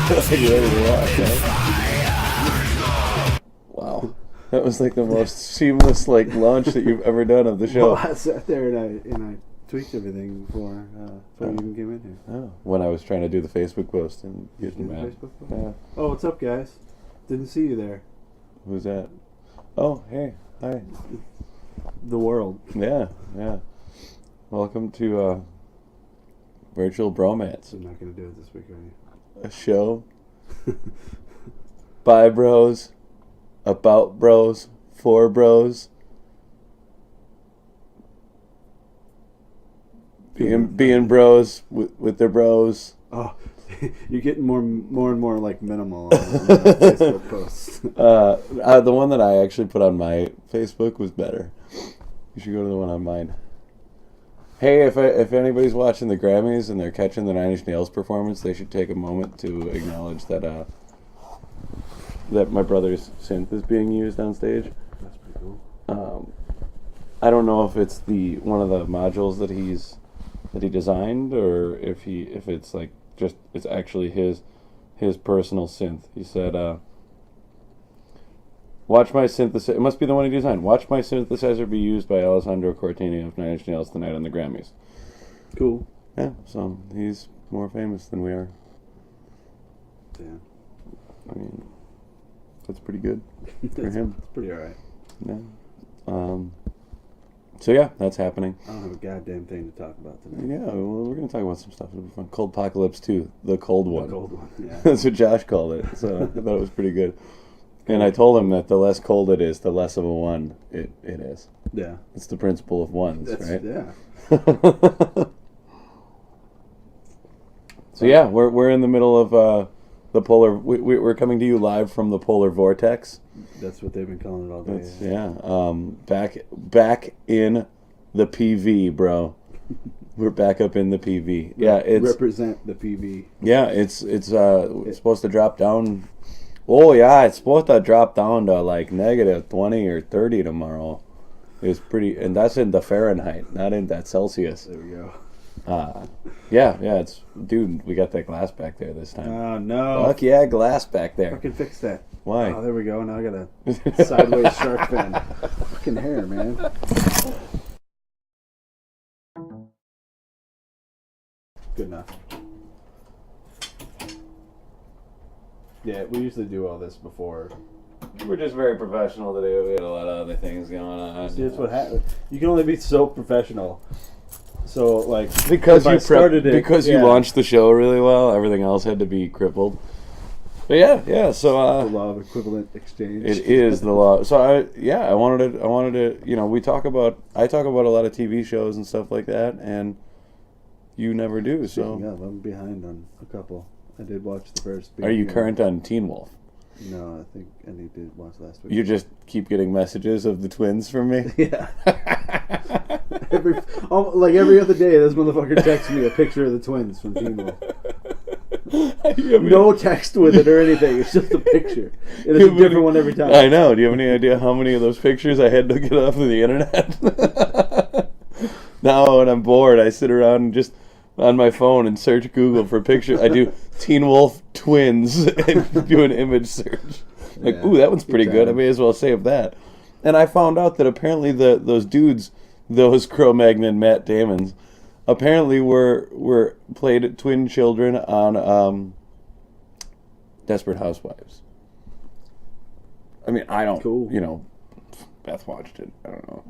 Are you ready to rock, huh? Wow. That was like the most seamless launch that you've ever done of the show. Well, I sat there and I tweaked everything before you even came in here. Oh, when I was trying to do the Facebook post and getting mad. Facebook post? Yeah. Oh, what's up, guys? Didn't see you there. Who's that? Oh, hey, hi. The world. Yeah. Welcome to Virtual Bromance. I'm not gonna do it this week, are you? A show by bros, about bros, for bros. Being bros with their bros. Oh, you're getting more and more like minimal on Facebook posts. The one that I actually put on my Facebook was better. You should go to the one on mine. Hey, if anybody's watching the Grammys and they're catching the Nine Inch Nails performance, they should take a moment to acknowledge that that my brother's synth is being used on stage. That's pretty cool. I don't know if it's one of the modules that he designed, or if it's like just it's actually his personal synth. He said, "Watch my synthesizer." It must be the one he designed. "Watch my synthesizer be used by Alessandro Cortini of Nine Inch Nails tonight on the Grammys." Cool. Yeah, so he's more famous than we are. Yeah. I mean, that's pretty good for him. It's pretty alright. Yeah. So yeah, that's happening. I don't have a goddamn thing to talk about today. Yeah, well, we're gonna talk about some stuff. It'll be fun. Cold Apocalypse 2, the cold one. The cold one. Yeah. That's what Josh called it. So I thought it was pretty good. And I told him that the less cold it is, the less of a one it is. Yeah. It's the principle of ones, right? Yeah. So yeah, we're in the middle of the polar. We're coming to you live from the polar vortex. That's what they've been calling it all day. Back in the PV, bro. We're back up in the PV. Yeah, it's represent the PV. Yeah, it's supposed to drop down. Oh yeah, it's supposed to drop down to like negative 20 or 30 tomorrow. It's pretty, and that's in the Fahrenheit, not in that Celsius. There we go. Yeah, it's dude. We got that glass back there this time. Oh no! Fuck yeah, glass back there. Fucking fix that. Why? Oh, there we go. Now I got a sideways shark fin. Fucking hair, man. Good enough. Yeah, we usually do all this before. We're just very professional today. We had a lot of other things going on. See, that's what happened. You can only be so professional. So, like, because you you launched the show really well, everything else had to be crippled. But yeah. So the law of equivalent exchange. It is the law. So I wanted to. I talk about a lot of TV shows and stuff like that, and you never do. So yeah, I'm behind on a couple. I did watch the first. Are you current on Teen Wolf? No, I think I need to watch last week. You just keep getting messages of the twins from me? Yeah. every other day, this motherfucker texts me a picture of the twins from Teen Wolf. No text with it or anything. It's just a picture. It is a different one every time. I know. Do you have any idea how many of those pictures I had to get off of the internet? Now when I'm bored, I sit around and just on my phone and search Google for pictures. I do Teen Wolf twins and do an image search. Like, yeah, ooh, that one's pretty good. I may as well save that. And I found out that apparently those dudes, those Cro-Magnon and Matt Damons, apparently were played twin children on Desperate Housewives. I mean, I don't, cool. Beth watched it. I don't know.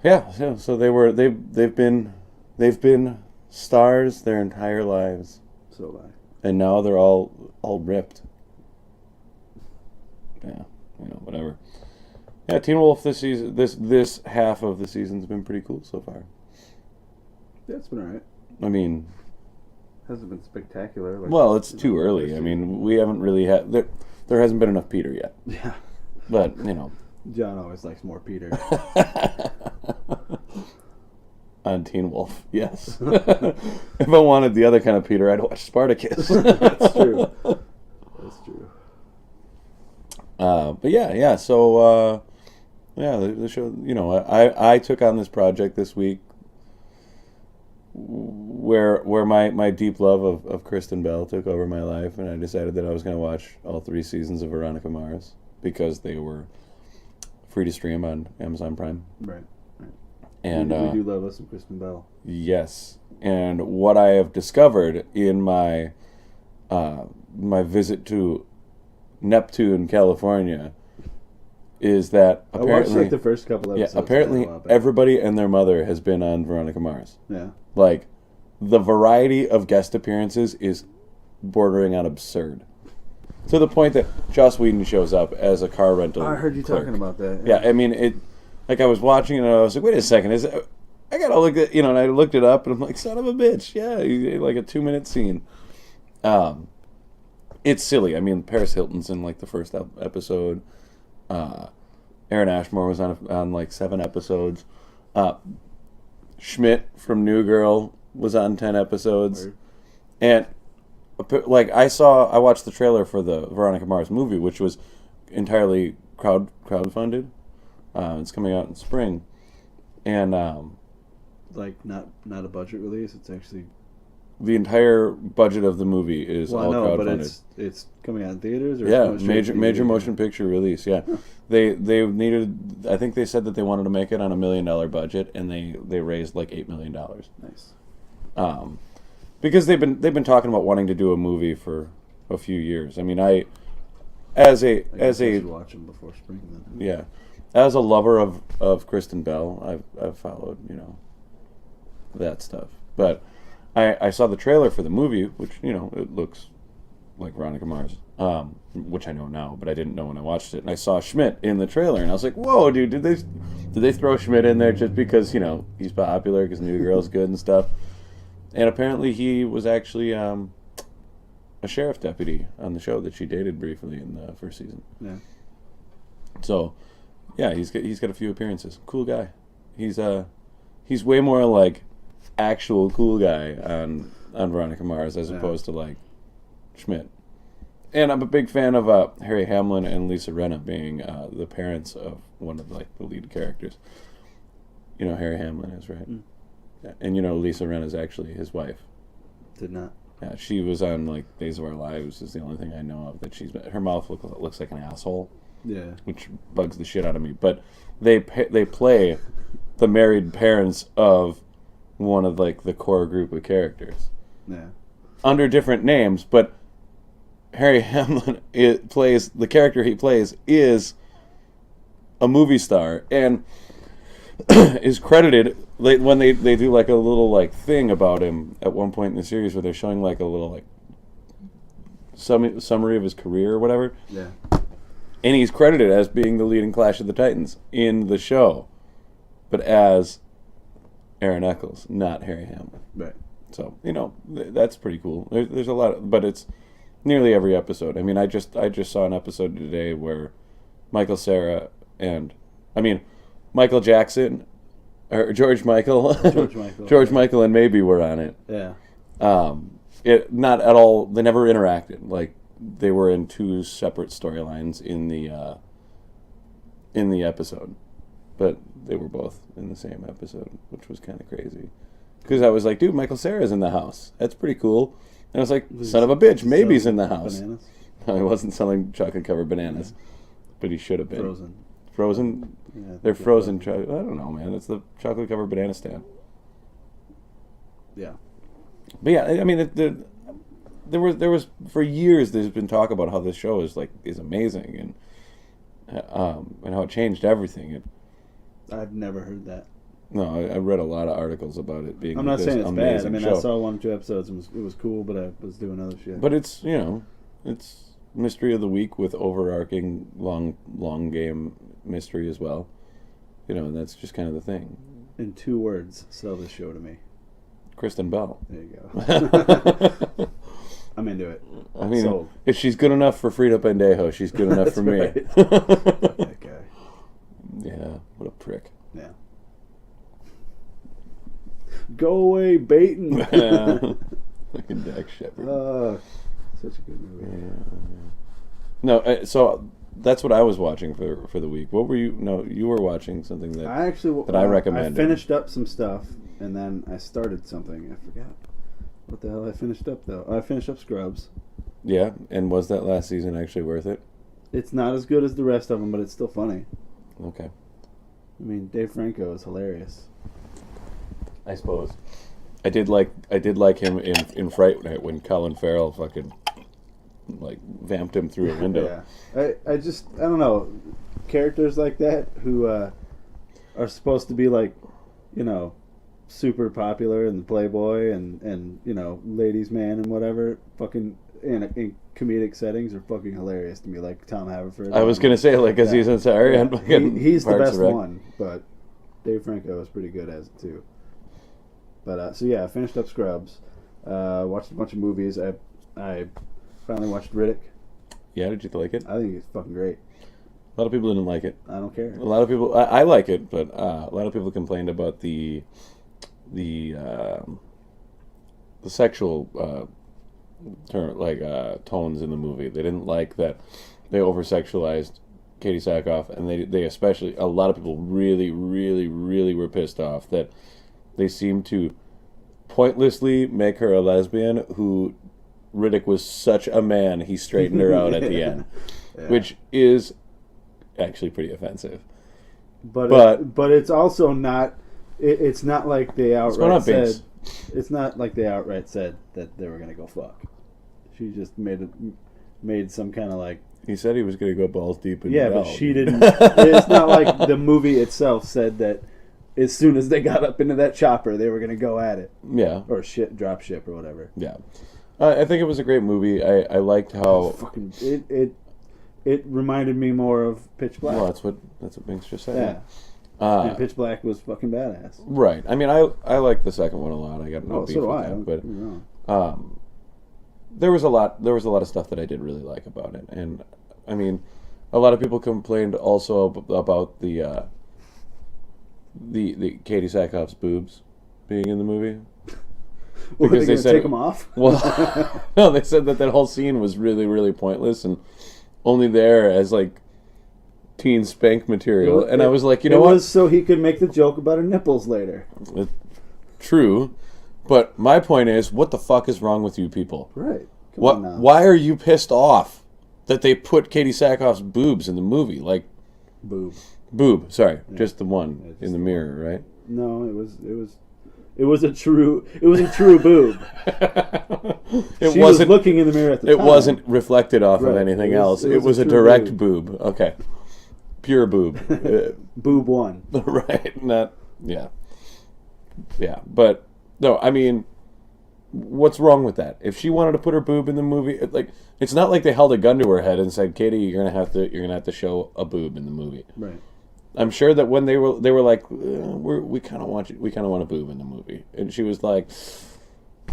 Yeah. So they've been stars their entire lives. So have I. And now they're all ripped. Yeah, whatever. Yeah, Teen Wolf this season, this half of the season's been pretty cool so far. Yeah, it's been alright. I mean, hasn't been spectacular. Well, it's too early. I mean, we haven't really had there hasn't been enough Peter yet. Yeah. But John always likes more Peter. On Teen Wolf, yes. If I wanted the other kind of Peter, I'd watch Spartacus. That's true. That's true. But yeah. So the show. I took on this project this week where my deep love of Kristen Bell took over my life, and I decided that I was going to watch all 3 seasons of Veronica Mars because they were free to stream on Amazon Prime. Right. And we do love us some Kristen Bell. Yes, and what I have discovered in my my visit to Neptune, California, is that apparently I watched like the first couple episodes. Yeah, apparently everybody and their mother has been on Veronica Mars. Yeah. Like, the variety of guest appearances is bordering on absurd. To the point that Joss Whedon shows up as a car rental I heard you clerk. talking about that. Yeah, I mean, it. Like, I was watching it and I was like, wait a second, I gotta look at, and I looked it up and I'm like, son of a bitch, yeah, like a 2-minute scene. It's silly. I mean, Paris Hilton's in like the first episode. Aaron Ashmore was on like 7 episodes. Schmidt from New Girl was on 10 episodes. Word. And like I watched the trailer for the Veronica Mars movie, which was entirely crowdfunded. It's coming out in spring, and like not a budget release. It's actually the entire budget of the movie is all crowdfunded. But it's coming out in theaters. Or Yeah, major motion picture release. Yeah, they needed. I think they said that they wanted to make it on $1 million budget, and they raised like $8 million. Nice. Because they've been talking about wanting to do a movie for a few years. I mean, I should watch them before spring then. Yeah, as a lover of Kristen Bell, I've followed that stuff. But I saw the trailer for the movie, which it looks like Veronica Mars, which I know now, but I didn't know when I watched it. And I saw Schmidt in the trailer, and I was like, "Whoa, dude! Did they throw Schmidt in there just because he's popular because New Girl's good and stuff?" And apparently he was actually a sheriff deputy on the show that she dated briefly in the first season. Yeah. So, yeah, he's got a few appearances. Cool guy. He's way more like actual cool guy on Veronica Mars as opposed to like Schmidt. And I'm a big fan of Harry Hamlin and Lisa Rinna being the parents of one of like the lead characters. You know who Harry Hamlin is, right? Mm. Yeah. And Lisa Rinna is actually his wife. Did not. Yeah, she was on like Days of Our Lives. Is the only thing I know of that her mouth looks like an asshole. Yeah. Which bugs the shit out of me. But they play the married parents of one of like the core group of characters. Yeah. Under different names, but Harry Hamlin plays the character he plays is a movie star and is credited when they do like a little like thing about him at one point in the series where they're showing like a little like summary of his career or whatever. Yeah. And he's credited as being the lead in Clash of the Titans in the show, but as Aaron Eccles, not Harry Hamlin. Right. So that's pretty cool. There's a lot, but it's nearly every episode. I mean, I just saw an episode today where Michael Cera and Michael Jackson or George Michael and Maybe were on it. Yeah. It not at all. They never interacted. Like they were in 2 separate storylines in the episode, but they were both in the same episode, which was kind of crazy. Because I was like, dude, Michael Cera's in the house. That's pretty cool. And I was like, son of a bitch, Maybe's in the house. Bananas? No, he wasn't selling chocolate-covered bananas, but he should have been. Frozen? Yeah, they're frozen. I don't know, man. It's the chocolate-covered banana stand. Yeah. But yeah, I mean, there was for years there's been talk about how this show is amazing and how it changed everything. I've never heard that. No, I read a lot of articles about it being. I'm not saying it's bad. I mean, show. I saw 1 or 2 episodes and it was cool, but I was doing other shit. But it's it's mystery of the week with overarching long game mystery as well. And that's just kind of the thing. In 2 words, sell this show to me. Kristen Bell. There you go. I'm into it. I mean, sold. If she's good enough for Frida Pendejo, she's good enough for me. Right. That guy. Yeah, what a prick. Yeah. Go away, Baton. Fucking Dak Shepard. Such a good movie. Yeah. No, so that's what I was watching for the week. What were you? No, you were watching something that I actually I recommended. I finished up some stuff and then I started something. I forgot what the hell I finished up though. I finished up Scrubs. Yeah, and was that last season actually worth it? It's not as good as the rest of them, but it's still funny. Okay. I mean, Dave Franco is hilarious. I suppose. I did like him in Fright Night when Colin Farrell fucking like vamped him through a window. Yeah. I don't know, characters like that who are supposed to be like, you know, super popular in the Playboy and you know, ladies' man and whatever, fucking in comedic settings are fucking hilarious to me, like Tom Haverford. I was gonna say like Aziz Ansari and fucking he's the Parks best and Rec. one, but Dave Franco is pretty good as it too. But so yeah, I finished up Scrubs, watched a bunch of movies. I finally watched Riddick. Yeah, did you like it? I think it's fucking great. A lot of people didn't like it. I don't care. A lot of people, I like it, but a lot of people complained about the sexual tones in the movie. They didn't like that they over sexualized Katie Sackhoff, and they especially, a lot of people really, really, really were pissed off that they seemed to pointlessly make her a lesbian who Riddick was such a man he straightened her out at the end, which is actually pretty offensive. But it's also not. It's not like they outright said. It's not like they outright said that they were gonna go fuck. She just made some kind of like. He said he was gonna go balls deep in. Yeah, but she didn't. It's not like the movie itself said that. As soon as they got up into that chopper, they were gonna go at it. Yeah. Or drop ship or whatever. Yeah. I think it was a great movie. I liked how fucking it reminded me more of Pitch Black. Well, that's what Binks just said. Yeah. And Pitch Black was fucking badass. Right. I mean, I like the second one a lot. I got no beef so do with I. that, but there was a lot of stuff that I did really like about it, and I mean, a lot of people complained also about the Katie Sackhoff's boobs being in the movie. Because they said take them off. Well, no, they said that whole scene was really, really pointless and only there as like teen spank material. And I was like, you know what? It was so he could make the joke about her nipples later. True, but my point is, what the fuck is wrong with you people? Right. Why are you pissed off that they put Katie Sackhoff's boobs in the movie? Like, boob. Sorry, yeah. Just the one in the mirror, right? No, it was a true boob. She was looking in the mirror at the time. It wasn't reflected off of anything else. It was a direct boob. Okay, pure boob. Boob one. Right. Not. Yeah. Yeah, but no. I mean, what's wrong with that? If she wanted to put her boob in the movie, it's not like they held a gun to her head and said, "Katie, you're gonna have to show a boob in the movie." Right. I'm sure that when they were like, we kind of want a boob in the movie, and she was like,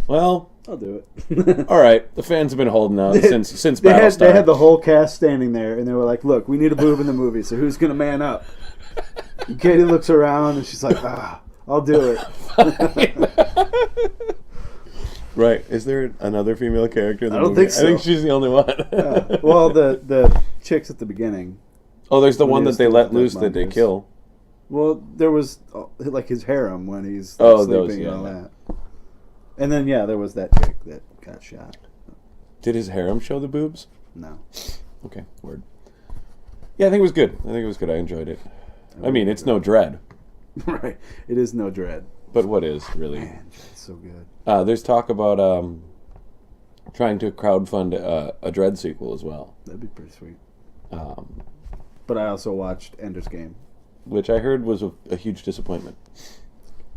"Well, I'll do it." All right, the fans have been holding out since Battlestar. They had the whole cast standing there, and they were like, "Look, we need a boob in the movie, so who's gonna man up?" And Katie looks around, and she's like, I'll do it." Right. Is there another female character in the movie? I don't think so. I think she's the only one. Yeah. Well, the chicks at the beginning. Oh, there's the one that they let loose that they kill. Well, there was like his harem when he's sleeping and all that. And then, there was that chick that got shot. Did his harem show the boobs? No. Okay, word. Yeah, I think it was good. I enjoyed it. I mean, it's no Dread. Right. It is no Dread. But what is, really? Man, Dread's so good. There's talk about trying to crowdfund a Dread sequel as well. That'd be pretty sweet. But I also watched Ender's Game. Which I heard was a huge disappointment.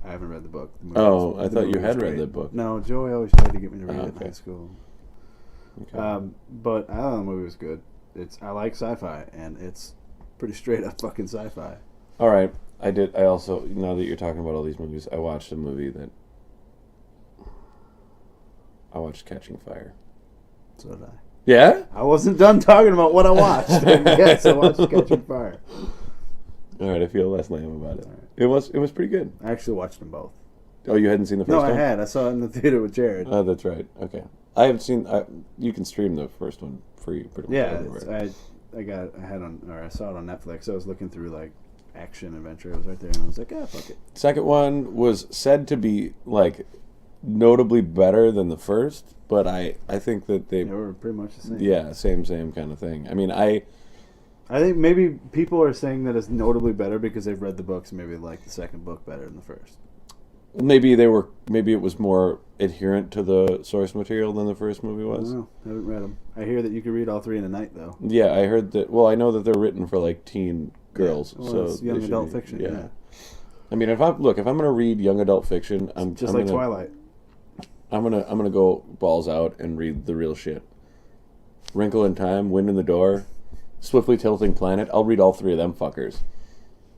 I haven't read the book. I thought you had read the book. No, Joey always tried to get me to read it in high school. Okay. But I thought the movie was good. I like sci-fi, and it's pretty straight up fucking sci-fi. All right. I also, now that you're talking about all these movies, I watched a movie that... I watched Catching Fire. So did I. Yeah? I wasn't done talking about what I watched. Yes, I watched Catching Fire. All right, I feel less lame about it. Right. It was pretty good. I actually watched them both. Oh, you hadn't seen the first one? No, I had. I saw it in the theater with Jared. Oh, that's right. Okay. I haven't seen... you can stream the first one free pretty much everywhere. I saw it on Netflix. I was looking through, like, action adventure. It was right there, and I was like, fuck it. Second one was said to be like notably better than the first, but I think that they were pretty much the same. Yeah, same kind of thing. I mean, I think maybe people are saying that it's notably better because they've read the books and maybe like the second book better than the first. Maybe it was more adherent to the source material than the first movie was. I don't know. I haven't read them. I hear that you can read all three in a night, though. Yeah, I heard that. Well, I know that they're written for like teen girls, so it's young adult fiction. Yeah. I mean, if I'm going to read young adult fiction, I'm like Twilight. I'm gonna go balls out and read the real shit. Wrinkle in Time, Wind in the Door, Swiftly Tilting Planet. I'll read all three of them fuckers,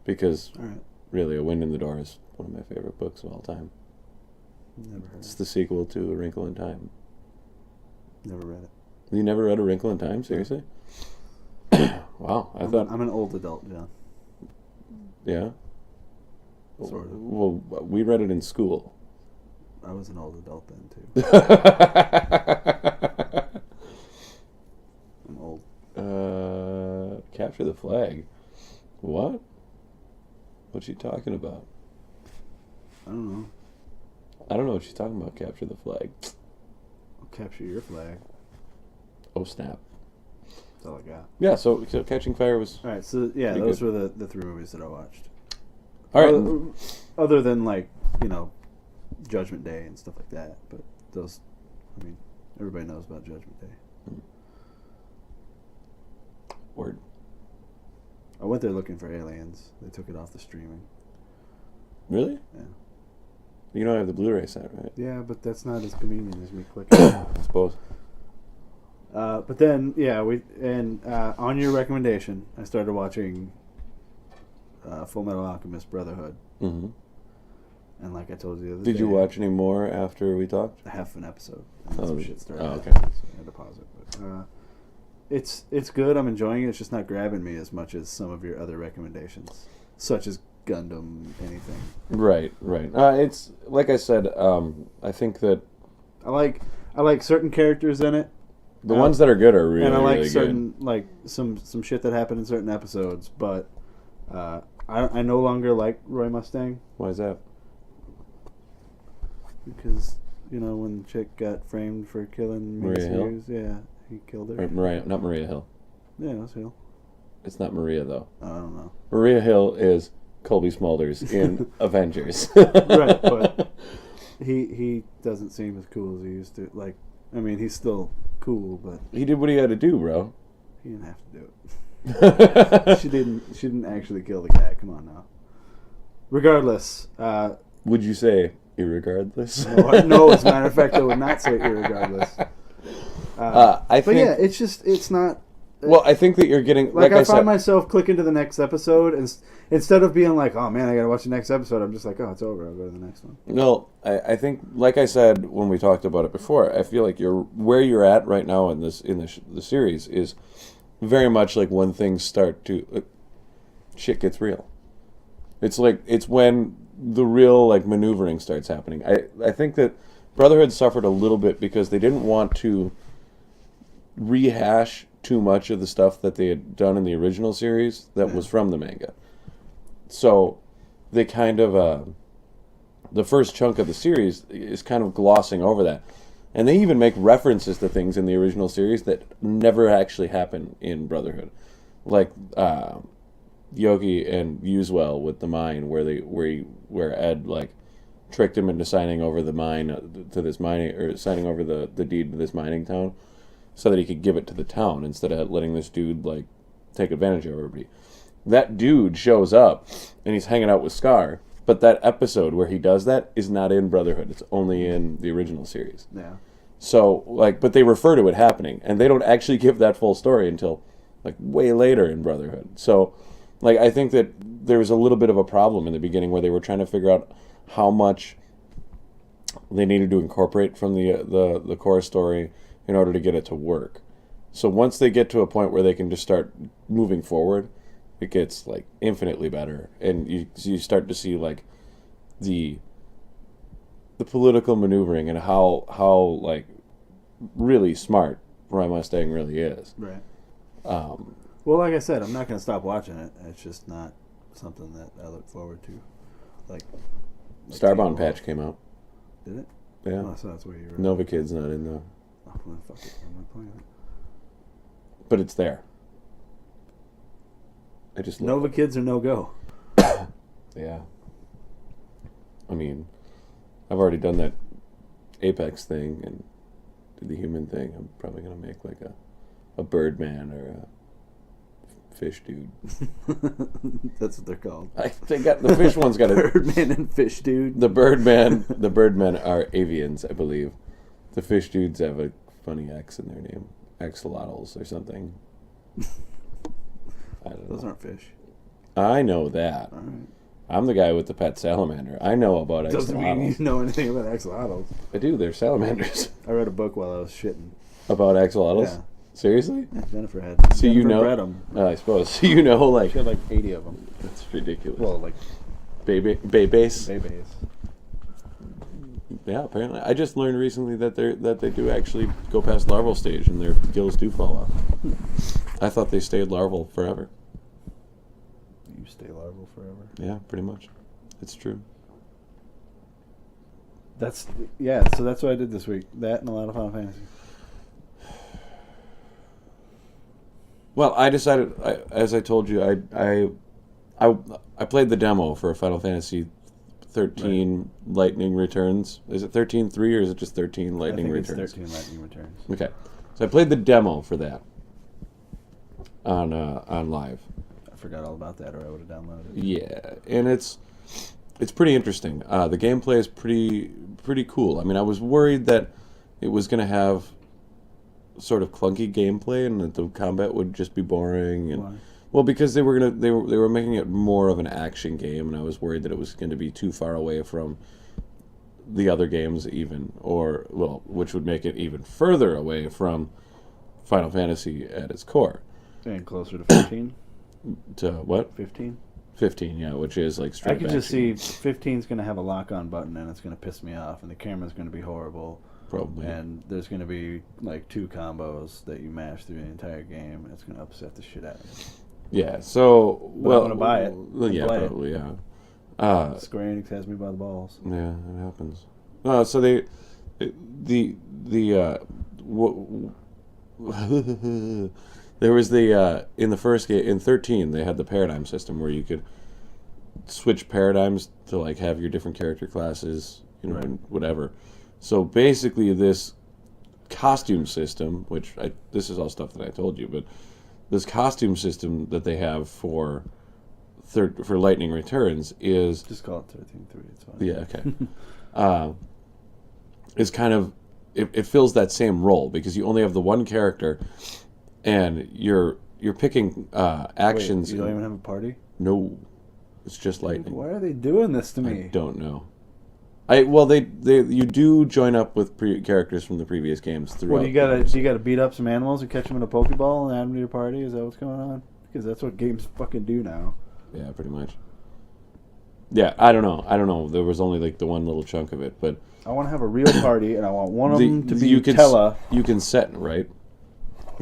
because really, A Wind in the Door is one of my favorite books of all time. Never heard It's the sequel to A Wrinkle in Time. Never read it. You never read A Wrinkle in Time? Seriously? Wow, I'm an old adult, John. Yeah? Sort of. Well, we read it in school. I was an old adult then, too. I'm old. Capture the Flag. What? What's she talking about? I don't know. I don't know what she's talking about, Capture the Flag. I'll capture your flag. Oh, snap. That's all I got. Yeah, so Catching Fire was... Alright, so yeah, those were the three movies that I watched. Alright. Other than, like, Judgment Day and stuff like that. But those, I mean, everybody knows about Judgment Day. Word. I went there looking for Aliens. They took it off the streaming. Really? Yeah. You don't have the Blu-ray set, right? Yeah, but that's not as convenient as me clicking. I suppose. But then, yeah, on your recommendation, I started watching Full Metal Alchemist Brotherhood. Mm-hmm. And like I told you the other day... Did you watch any more after we talked? Half an episode. And some shit started. Oh, okay. So I had to pause it. But, it's good. I'm enjoying it. It's just not grabbing me as much as some of your other recommendations, such as Gundam, anything. Right. It's like I said. I think that I like certain characters in it. The ones that are good are really, and I like really certain good. like some shit that happened in certain episodes, but I no longer like Roy Mustang. Why is that? Because when the chick got framed for killing Maria Hill? yeah, he killed her. Right, not Maria Hill. Yeah, it was Hill. It's not Maria though. I don't know. Maria Hill is Colby Smulders in Avengers. Right, but he doesn't seem as cool as he used to. Like, I mean, he's still cool, but he did what he had to do, bro. He didn't have to do it. She didn't actually kill the guy. Come on now. Regardless, would you say irregardless? No, as a matter of fact, I would not say irregardless. I think, yeah, it's not. Well, I think that you're getting like I find myself clicking to the next episode, and instead of being like, "Oh man, I gotta watch the next episode," I'm just like, "Oh, it's over. I'll go to the next one." No, I think, like I said when we talked about it before, I feel like where you're at right now in the series is very much like when things start to shit gets real. It's when the real like maneuvering starts happening. I think that Brotherhood suffered a little bit because they didn't want to rehash too much of the stuff that they had done in the original series that was from the manga. So they kind of the first chunk of the series is kind of glossing over that. And they even make references to things in the original series that never actually happen in Brotherhood. Like Yogi and Uswell with the mine where Ed like tricked him into signing over the mine to this mining, or signing over the deed to this mining town so that he could give it to the town instead of letting this dude like take advantage of everybody. That dude shows up and he's hanging out with Scar, but that episode where he does that is not in Brotherhood. It's only in the original series. Yeah. So but they refer to it happening, and they don't actually give that full story until like way later in Brotherhood. So I think that there was a little bit of a problem in the beginning where they were trying to figure out how much they needed to incorporate from the core story in order to get it to work. So once they get to a point where they can just start moving forward, it gets like infinitely better, and you start to see like the political maneuvering and how like really smart Roy Mustang really is. Right. Well, like I said, I'm not going to stop watching it. It's just not something that I look forward to. Like Starbound patch came out. Did it? Yeah. Oh, so that's where you were. Nova Kid's not in though. Oh, well, fuck it. I'm not playing it. But it's there. I just Nova Kids are no go. Yeah. I mean, I've already done that Apex thing and did the human thing. I'm probably gonna make like a Birdman or a fish dude. That's what they're called. The fish one's got a Birdman and fish dude. The Birdmen are avians, I believe. The fish dudes have a funny X in their name, axolotls or something. I don't know. Those aren't fish. I know that. All right. I'm the guy with the pet salamander. I know about axolotls. Doesn't mean you know anything about axolotls. I do. They're salamanders. I read a book while I was shitting. About axolotls? Yeah. Seriously? Yeah, Jennifer had. So Jennifer you know? bred them. I suppose. So you know, like She had like 80 of them. that's ridiculous. Well, like babies. babies. Yeah, apparently. I just learned recently that they do actually go past larval stage and their gills do fall off. I thought they stayed larval forever. You stay larval forever. Yeah, pretty much. It's true. So that's what I did this week. That and a lot of Final Fantasy. Well, I decided, as I told you, I played the demo for Final Fantasy 13 Lightning Returns. Is it 13.3 or is it just 13 Lightning Returns? It's 13 Lightning Returns. Okay, so I played the demo for that on live. I forgot all about that, or I would have downloaded it. Yeah, and it's pretty interesting. The gameplay is pretty cool. I mean, I was worried that it was going to have sort of clunky gameplay and that the combat would just be boring. And Why? well, because they were making it more of an action game, and I was worried that it was going to be too far away from the other games, which would make it even further away from Final Fantasy at its core. And closer to 15. To what? 15. 15, yeah, which is like straight. I could just see 15's going to have a lock-on button, and it's going to piss me off, and the camera's going to be horrible. Probably. And there's going to be like 2 combos that you mash through the entire game, and it's going to upset the shit out of me. Yeah, so But I'm gonna buy it. Well, yeah, Play it. probably, yeah. Square Enix has me by the balls. Yeah, it happens. So there was in the first game in 13 they had the paradigm system where you could switch paradigms to like have your different character classes, Right. and whatever. So basically, this costume system, this is all stuff that I told you, but this costume system that they have for Lightning Returns is Just call it 13.3. It's fine. yeah, okay. Is kind of it fills that same role because you only have the one character, and you're picking actions. Wait, you don't even have a party? No, it's just Lightning. Why are they doing this to me? I don't know. You do join up with characters from the previous games throughout. Well, you gotta beat up some animals and catch them in a Pokeball and add them to your party? Is that what's going on? Because that's what games fucking do now. Yeah, pretty much. Yeah, I don't know. There was only like the one little chunk of it, but I want to have a real party, and I want one of them to be Tella. Tella. You can set, right?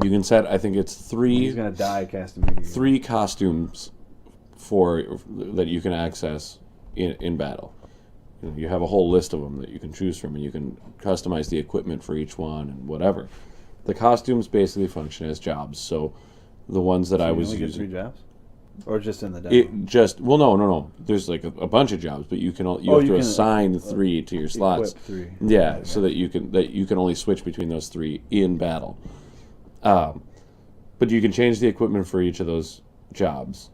You can set. I think it's 3. He's gonna die casting me. 3 costumes that you can access in battle. You have a whole list of them that you can choose from, and you can customize the equipment for each one and whatever. The costumes basically function as jobs. So the ones that I was only using, get 3 jobs, or just in the demo. No. There's like a bunch of jobs, but you have to assign 3 to your slots. 3. Yeah, so that you can only switch between those 3 in battle. But you can change the equipment for each of those jobs.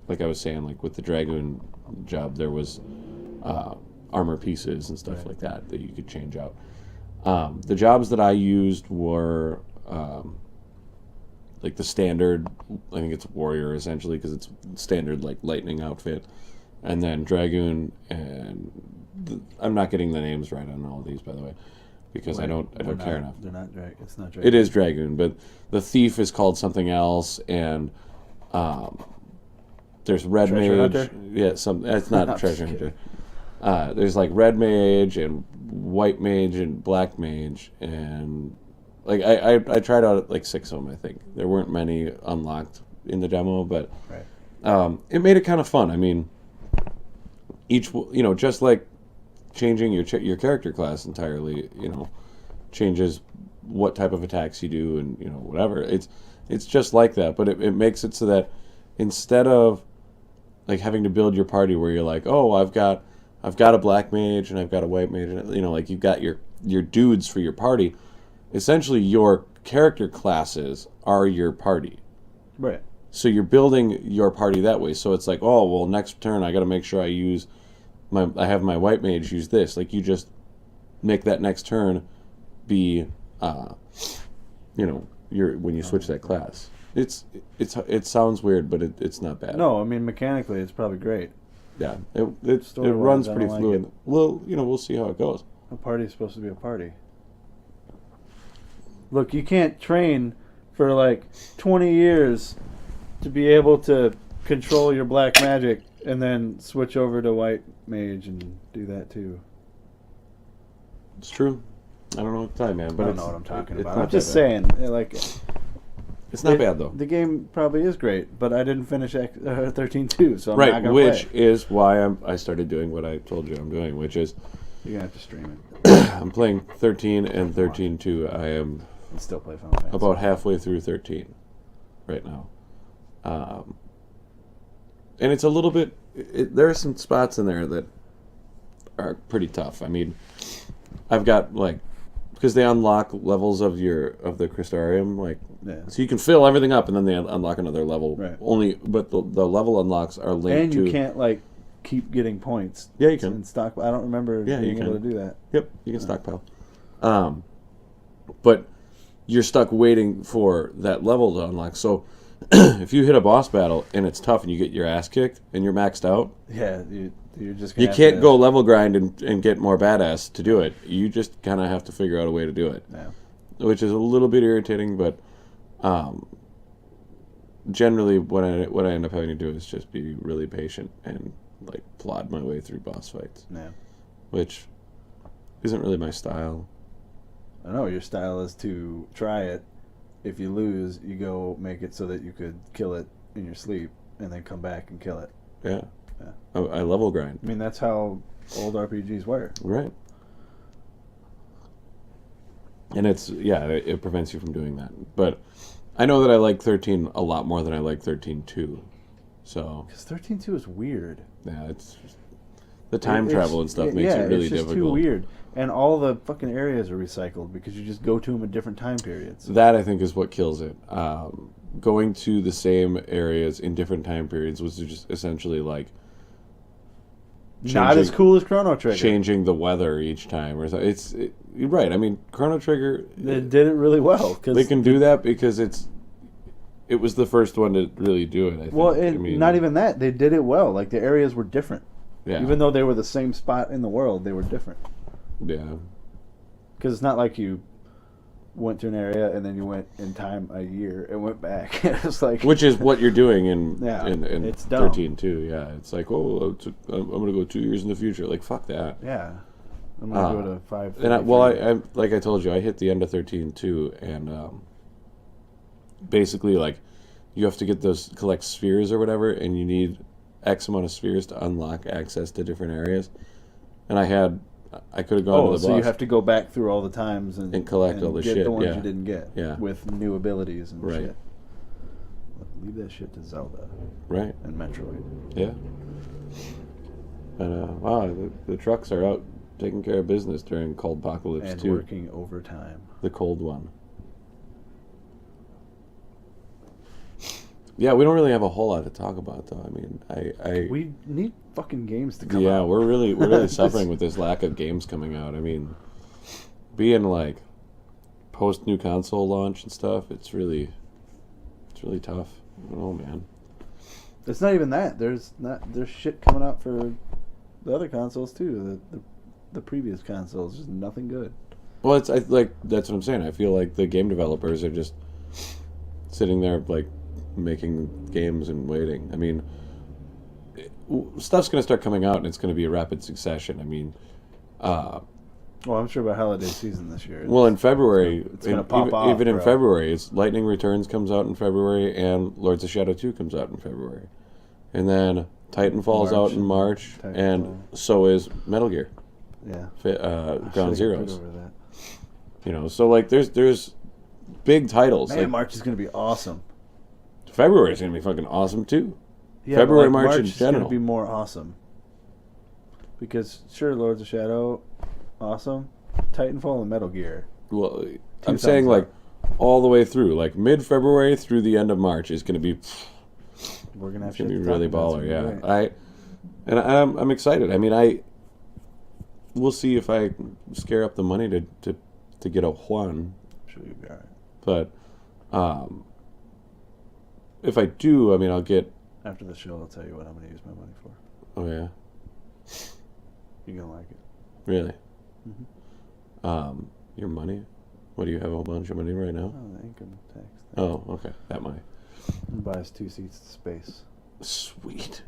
Like I was saying, like with the Dragoon job, there was armor pieces and stuff like that you could change out. The jobs that I used were like the standard, I think it's warrior essentially because it's standard like lightning outfit, and then Dragoon, and I'm not getting the names right on all of these, by the way, because I don't care enough. They're not it's not Dragoon. It is Dragoon, but the thief is called something else, and there's Red Treasure Mage. Hunter? Yeah, it's not Treasure Hunter. There's like Red Mage and White Mage and Black Mage, and like I tried out like 6 of them. I think there weren't many unlocked in the demo, but it made it kind of fun. I mean, just like changing your character class entirely, changes what type of attacks you do and whatever. It's just like that, but it makes it so that instead of like having to build your party where you're like, oh, I've got a black mage and I've got a white mage, and like you've got your dudes for your party. Essentially, your character classes are your party. Right. So you're building your party that way. So it's like, oh, well, next turn I got to make sure I have my white mage use this. Like you just make that next turn be, when you switch that class. It sounds weird, but it's not bad. No, I mean mechanically it's probably great. Yeah, it runs pretty fluid. Well, we'll see how it goes. A party is supposed to be a party. Look, you can't train for like 20 years to be able to control your black magic and then switch over to white mage and do that too. It's true. I don't know what to tell you, man. But I don't know what I'm talking about. I'm just saying, like, it's not bad though. The game probably is great, but I didn't finish 13.2, so I'm not gonna which play it. Is why I started doing what I told you I'm doing, which is you're gonna have to stream it. I'm playing 13 and 13.2. I am still play Final Fantasy. About halfway through 13 right now. And it's a little bit... there are some spots in there that are pretty tough. I mean, I've got, like... Because they unlock levels of the Crystarium, like... Yeah. So you can fill everything up, and then they unlock another level. Right. But the level unlocks are linked to... And you can't, like, keep getting points. Yeah, you can. In stock. I don't remember being able to do that. Yep, you can stockpile. But you're stuck waiting for that level to unlock. So if you hit a boss battle and it's tough and you get your ass kicked and you're maxed out, yeah, you're just you can't go level grind and get more badass to do it. You just kind of have to figure out a way to do it, which is a little bit irritating. But generally, what I end up having to do is just be really patient and like plod my way through boss fights, which isn't really my style. I know your style is to try it. If you lose, you go make it so that you could kill it in your sleep and then come back and kill it. Yeah. I level grind. I mean, that's how old RPGs were. Right. And it prevents you from doing that. But I know that I like 13 a lot more than I like 13.2. So. Because 13.2 is weird. Yeah, it's just, the time travel and stuff makes it really difficult. It's just too weird. And all the fucking areas are recycled because you just go to them at different time periods. That, I think, is what kills it. Going to the same areas in different time periods was just essentially like... Not as cool as Chrono Trigger. Changing the weather each time. Or something. You're right. I mean, Chrono Trigger... They did it really well. They can do that because it was the first one to really do it, I think. Well, not even that. They did it well. Like, the areas were different. Yeah. Even though they were the same spot in the world, they were different. Yeah. Because it's not like you went to an area and then you went in time a year and went back. It's like, which is what you're doing in it's 13 too. Yeah, it's like, oh, I'm going to go 2 years in the future. Like, fuck that. Yeah. I'm going to go to 5. And I like I told you, I hit the end of 13 too, and basically, like, you have to collect spheres or whatever, and you need X amount of spheres to unlock access to different areas. And I could have gone to the boss. So you have to go back through all the times and collect all the shit. Get the ones you didn't get. Yeah. With new abilities and right. shit. Leave that shit to Zelda. Right. And Metroid. Yeah. And wow, the trucks are out taking care of business during Cold Apocalypse and 2. And working overtime. The cold one. Yeah, we don't really have a whole lot to talk about, though. I mean, we need fucking games to come out. Yeah, we're really suffering with this lack of games coming out. I mean, being like post new console launch and stuff, it's really tough. I don't know, man. It's not even that. There's shit coming out for the other consoles too. The previous consoles, just nothing good. Well, that's what I'm saying. I feel like the game developers are just sitting there like making games and waiting. I mean, stuff's going to start coming out and it's going to be a rapid succession. I mean, well, I'm sure by holiday season this year. Well, in February, it's going to pop off. Even in February, Lightning Returns comes out in February, and Lords of Shadow 2 comes out in February. and then Titanfall's out in March, and so is Metal Gear. Yeah. Ground Zeroes. You know, so like there's big titles. Man, like, March is gonna be awesome. February is gonna be fucking awesome too. Yeah, February, like March in is general gonna be more awesome. Because sure, Lords of Shadow, awesome. Titanfall and Metal Gear. Well, I'm saying like all the way through, like mid-February through the end of March is gonna be. We're gonna have to be really baller, yeah. I'm excited. I mean, we'll see if I scare up the money to get a Juan. I'm sure you'll be all right. But if I do, I mean, I'll get. After the show, I'll tell you what I'm gonna use my money for. Oh yeah. You're gonna like it. Really? Mm-hmm. Your money? What do you have a whole bunch of money right now? Oh, the income tax thing. Oh, okay, that money. Buy us 2 seats to space. Sweet.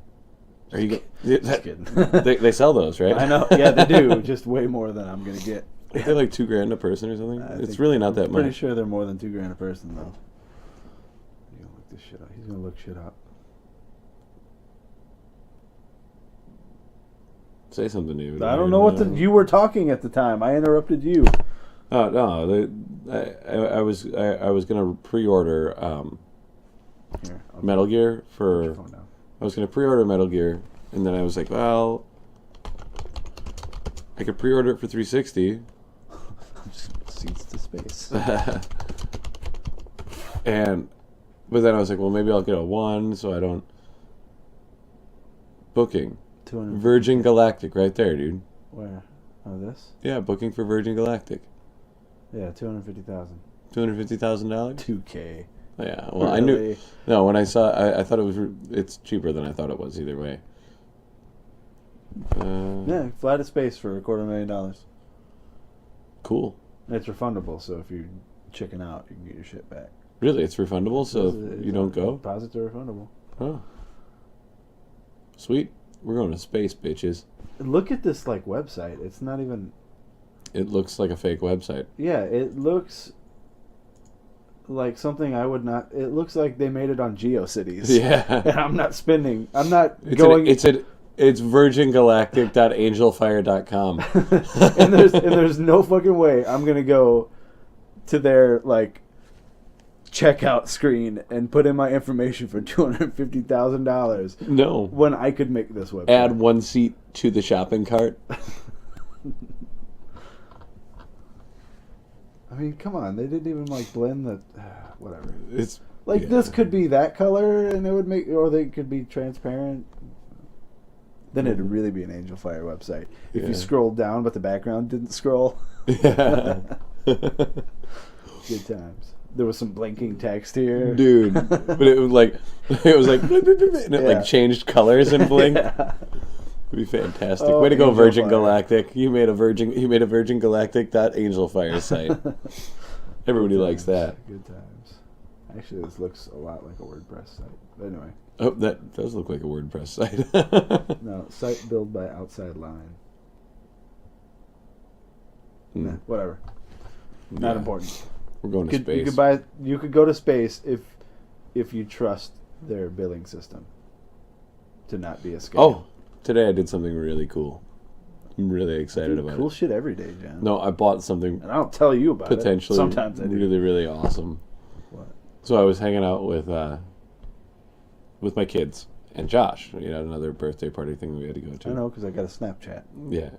Are you just kidding? They sell those, right? I know. Yeah, they do. Just way more than I'm gonna get. Are they like $2,000 a person or something? It's really not that much. I'm pretty sure they're more than $2,000 a person, though. He's gonna look this shit up. He's gonna look shit up. Say something to you. I don't know what you were talking at the time. I interrupted you. Oh no! I was gonna pre-order Here, Metal Gear for. I was gonna pre-order Metal Gear, and then I was like, well, I could pre-order it for $360. Seats to space. But then I was like, well, maybe I'll get a 1, so I don't. Booking. Virgin Galactic, right there, dude. Where? Oh, this? Yeah, booking for Virgin Galactic. Yeah, $250,000. $250,000. $2K. Yeah, well, really? I knew. No, when I saw, I thought it was. It's cheaper than I thought it was. Either way. Yeah, fly to space for $250,000. Cool. It's refundable, so if you chicken out, you can get your shit back. Really, it's refundable, so you don't go. Deposits are refundable. Oh, sweet. We're going to space, bitches. Look at this like website. It's not even. It looks like a fake website. Yeah, it looks like something I would not. It looks like they made it on GeoCities. Yeah, and I'm not spending. I'm not going. It's virgingalactic.angelfire.com. and there's no fucking way I'm gonna go to their like checkout screen and put in my information for $250,000. No, when I could make this website. Add 1 seat to the shopping cart. I mean, come on, they didn't even like blend the whatever. It's like this could be that color and it would make, or they could be transparent. Then it'd really be an Angel Fire website if you scrolled down, but the background didn't scroll. Yeah. Good times. There was some blinking text here, dude. But it was like, and it like changed colors and blinked. It'd be fantastic. Way to go, Virgin Fire. Galactic! You made a Virgin Galactic.angelfire site. Everybody likes that. Good times. Actually, this looks a lot like a WordPress site. But anyway. Oh, that does look like a WordPress site. No, site built by Outside Line. Nah, whatever. Not important. We're going to space. You could go to space if you trust their billing system to not be a scam. Oh, today I did something really cool. I'm really excited about it. Cool shit every day, John. No, I bought something. And I don't tell you about potentially it. Sometimes I do. Really, really awesome. What? So I was hanging out with my kids and Josh. You know, another birthday party thing we had to go to. I know because I got a Snapchat. Yeah,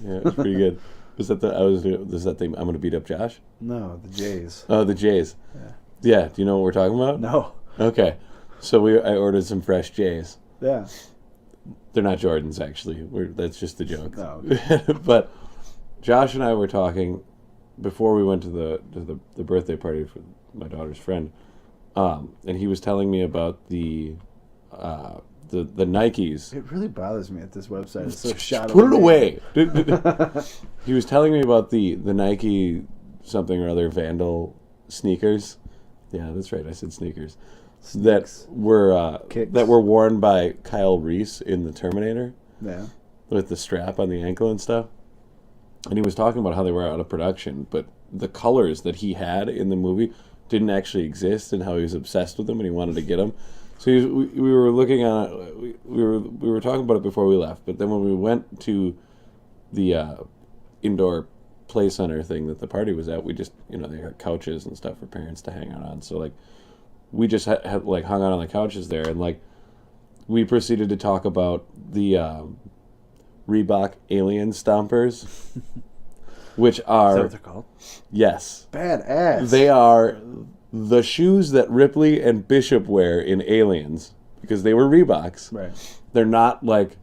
it was pretty good. Was that the I'm gonna beat up Josh? No, the Jays. Oh, the Jays. Yeah. Yeah. Do you know what we're talking about? No. Okay. So I ordered some fresh Jays. Yeah. They're not Jordans, actually. That's just the joke. No. Okay. But Josh and I were talking before we went to the birthday party for my daughter's friend, and he was telling me about the Nikes. It really bothers me at this website. It's so shot. Put it away. He was telling me about the Nike something or other Vandal sneakers. Yeah, that's right. I said sneakers. That were worn by Kyle Reese in the Terminator. Yeah. With the strap on the ankle and stuff. And he was talking about how they were out of production, but the colors that he had in the movie didn't actually exist, and how he was obsessed with them and he wanted to get them. So we were looking at it, we were talking about it before we left, but then when we went to the indoor play center thing that the party was at, we just they had couches and stuff for parents to hang out on. So like we just had like hung out on the couches there, and like we proceeded to talk about the Reebok Alien Stompers, which are Is that what they're called? Yes, Badass. they are the shoes that Ripley and Bishop wear in Aliens because they were Reeboks. Right. They're not like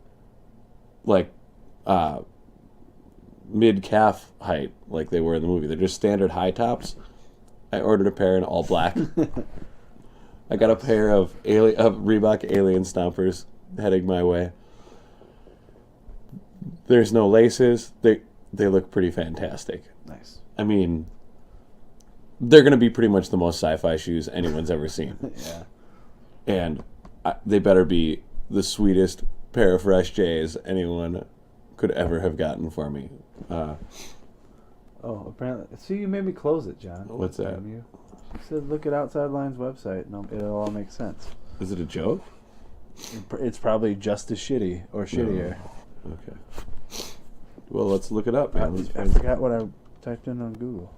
mid calf height like they were in the movie. They're just standard high tops. I ordered a pair in all black. I got a pair of Reebok Alien Stompers heading my way. There's no laces. They look pretty fantastic. Nice. I mean, they're going to be pretty much the most sci-fi shoes anyone's ever seen. Yeah. And they better be the sweetest pair of fresh J's anyone could ever have gotten for me. Apparently. See, you made me close it, John. What's that? Damn you. You said look at Outside Line's website. No, it'll all make sense. Is it a joke? It's probably just as shitty or shittier. Okay. Well, let's look it up, man. I forgot what I typed in on Google.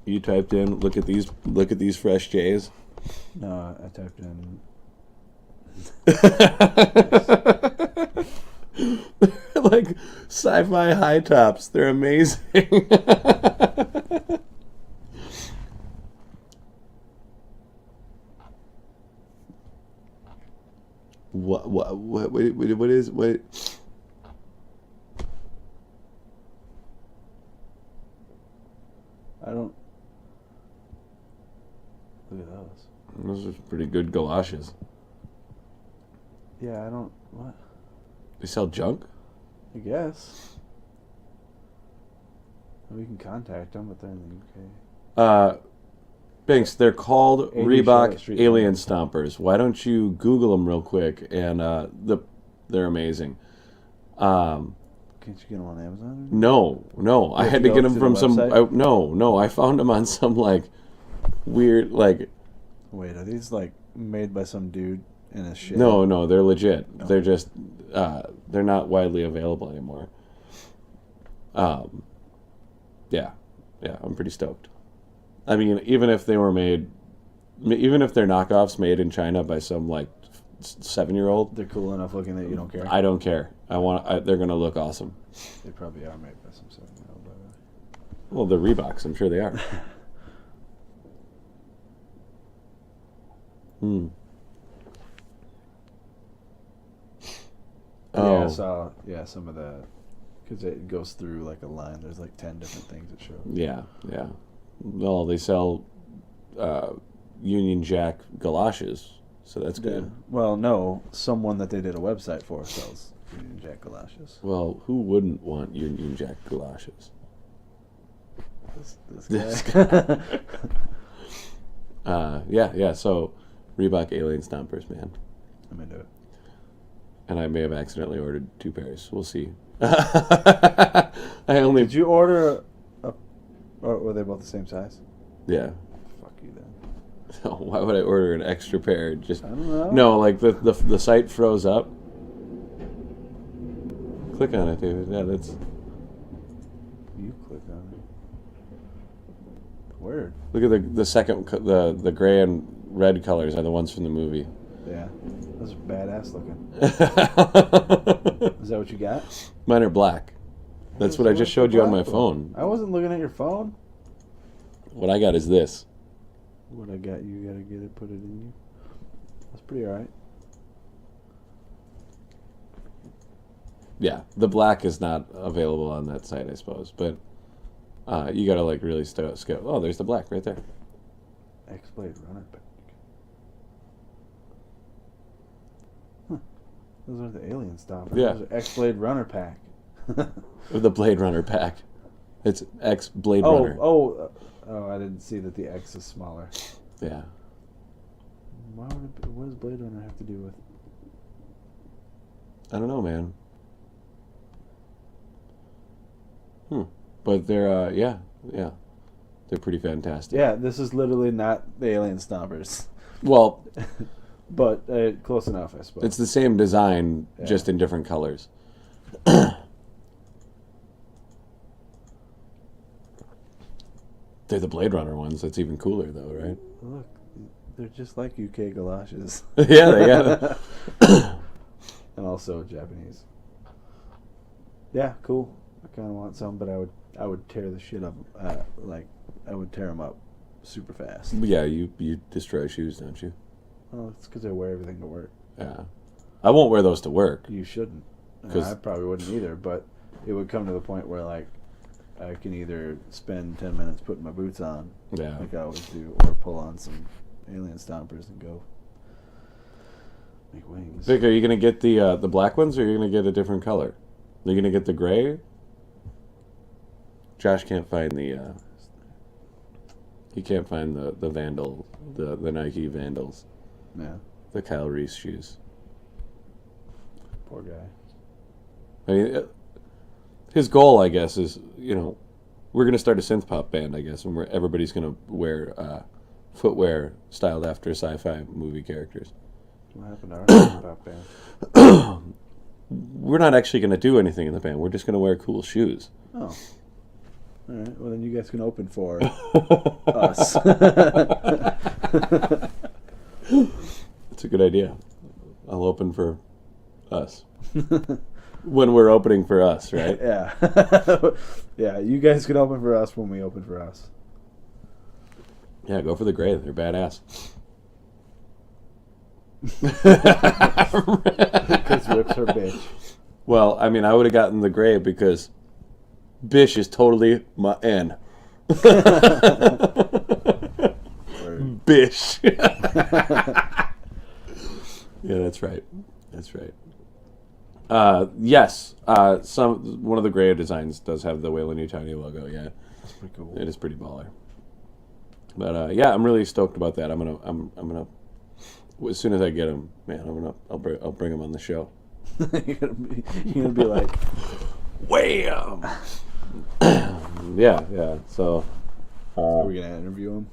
You typed in look at these fresh J's. No, I typed in. Like sci-fi high tops. They're amazing. What is I don't. Look at those. Those are pretty good galoshes. Yeah, I don't. What? They sell junk? I guess. We can contact them, but they're in the UK. Binks, they're called 80 Reebok Charlotte Street. Alien Stompers. Why don't you Google them real quick? And they're amazing. Can't you get them on Amazon? No. I have had to to go get them to from the some. website? No. I found them on some like weird like. Wait, are these like made by some dude in a shit? No, they're legit. No. They're just they're not widely available anymore. Yeah, I'm pretty stoked. I mean, even if they're knockoffs made in China by some like 7-year-old, They're cool enough looking that you don't care. I don't care. They're gonna look awesome. They probably are made by some 7-year-old, by the way. Well, they're Reeboks. I'm sure they are. Yeah, I saw some of the, because it goes through like a line. There's like 10 different things it shows. Yeah. Well, they sell Union Jack galoshes, so that's good. Yeah. Well, no, someone that they did a website for sells Union Jack galoshes. Well, who wouldn't want Union Jack galoshes? This guy. Yeah. So, Reebok Alien Stompers, man. I'm into it. And I may have accidentally ordered 2 pairs. We'll see. I only. Did you order or were they both the same size? Yeah. Fuck you then. Why would I order an extra pair? Just I don't know. no, like the site froze up. Click on it, David. Yeah, that's. You click on it. Weird. Look at the second the gray and red colors are the ones from the movie. Yeah. Those are badass looking. Is that what you got? Mine are black. That's what I just showed you on my phone. I wasn't looking at your phone. What I got is this. What I got, you gotta get it, put it in you. That's pretty alright. Yeah, the black is not available on that site, I suppose, but you gotta like really scale. Oh, there's the black right there. X-Blade Runner Pack. Huh. Those are the Alien Stompers. Yeah. Those are X-Blade Runner Pack. The Blade Runner pack. It's X Blade Runner. Oh, I didn't see that the X is smaller. Yeah. What does Blade Runner have to do with? I don't know, man. But they're yeah. They're pretty fantastic. Yeah, this is literally not the Alien Stompers. Well, but close enough, I suppose. it's the same design, just in different colors. They're the Blade Runner ones. That's even cooler, though, right? Look, they're just like UK galoshes. Yeah, they got it. And also Japanese. Yeah, cool. I kind of want some, but I would tear the shit up. I would tear them up super fast. Yeah, you destroy shoes, don't you? Well, it's because I wear everything to work. Yeah. I won't wear those to work. You shouldn't. Cause I probably wouldn't either, but it would come to the point where, like, I can either spend 10 minutes putting my boots on, like I always do, or pull on some Alien Stompers and go make wings. Vic, are you going to get the black ones, or are you going to get a different color? Are you going to get the gray? Josh can't find he can't find the Vandal, the Nike Vandals. Yeah. The Kyle Reese shoes. Poor guy. I mean, his goal, I guess, is, we're going to start a synth pop band, I guess, and everybody's going to wear footwear styled after sci-fi movie characters. What happened to our synth pop band? We're not actually going to do anything in the band. We're just going to wear cool shoes. Oh. All right. Well, then you guys can open for us. That's a good idea. I'll open for us. When we're opening for us, right? Yeah. Yeah, you guys can open for us when we open for us. Yeah, go for the gray. They're badass. Because Whip's her bitch. Well, I mean, I would have gotten the gray because Bish is totally my N. Bish. Yeah, that's right. That's right. Yes. One of the gray designs does have the Whalen Utani logo. Yeah, That's pretty cool. it is pretty baller. But yeah, I'm really stoked about that. I'm gonna. As soon as I get them, man, I'll bring them on the show. You're gonna be like, wham. Yeah. So, are we gonna interview him?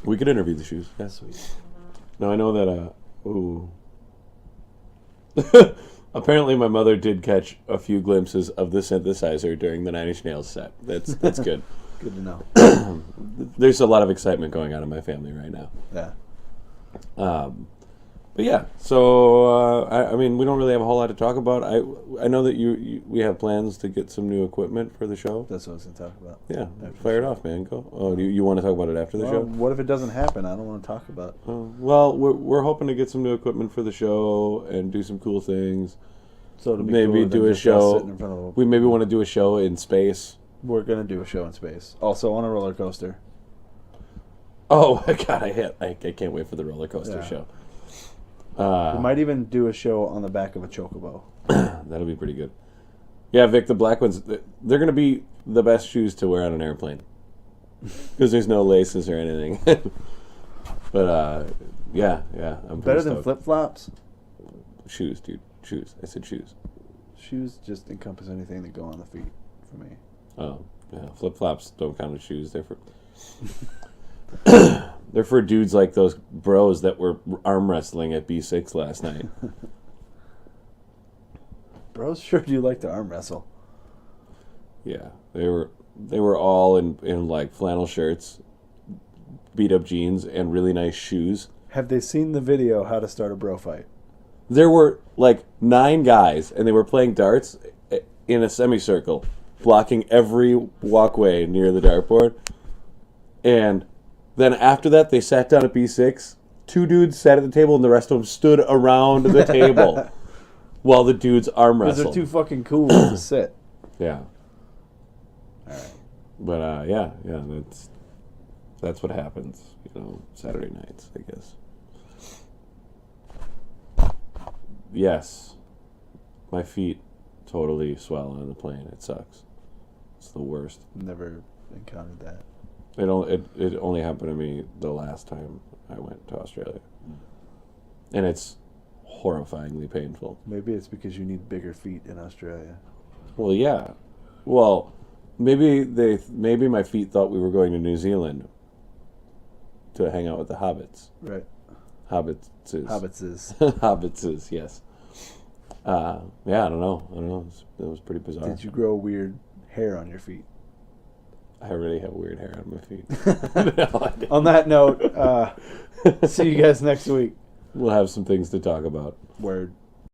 We could interview the shoes. Yeah. Sweet. Now I know that. Ooh. Apparently, my mother did catch a few glimpses of the synthesizer during the Nine Inch Nails set. That's good. Good to know. There's a lot of excitement going on in my family right now. Yeah. But yeah, so I mean, we don't really have a whole lot to talk about. I know that we have plans to get some new equipment for the show. That's what I was going to talk about. Yeah, fire it off, man. Go. Oh, you want to talk about it after the show? What if it doesn't happen? I don't want to talk about it. Well, we're hoping to get some new equipment for the show and do some cool things. So it'll be maybe do a show. We maybe want to do a show in space. We're going to do a show in space. Also on a roller coaster. Oh God, I can't wait for the roller coaster show. We might even do a show on the back of a chocobo. That'll be pretty good. Yeah, Vic, the black ones, they're going to be the best shoes to wear on an airplane. Because there's no laces or anything. But, yeah. I'm better than flip-flops? Shoes, dude. Shoes. I said shoes. Shoes just encompass anything that go on the feet for me. Oh, yeah. Flip-flops don't count as shoes. They're for... They're for dudes like those bros that were arm wrestling at B6 last night. Bros sure do like to arm wrestle. Yeah, they were all in like flannel shirts, beat up jeans, and really nice shoes. Have they seen the video How to Start a Bro Fight? There were like 9 guys, and they were playing darts in a semicircle, blocking every walkway near the dartboard. And then after that, they sat down at B6. 2 dudes sat at the table, and the rest of them stood around the table while the dudes arm wrestled. Because they're too fucking cool to sit. Yeah. All right. But yeah, that's what happens, Saturday nights, I guess. Yes, my feet totally swell on the plane. It sucks. It's the worst. Never encountered that. It only happened to me the last time I went to Australia, and it's horrifyingly painful. Maybe it's because you need bigger feet in Australia. Well, yeah. Well, maybe my feet thought we were going to New Zealand to hang out with the hobbits. Right. Hobbitses. Hobbitses. Hobbitses, yes. Yeah, I don't know. It was pretty bizarre. Did you grow weird hair on your feet? I already have weird hair on my feet. No, I didn't. On that note, see you guys next week. We'll have some things to talk about. Word.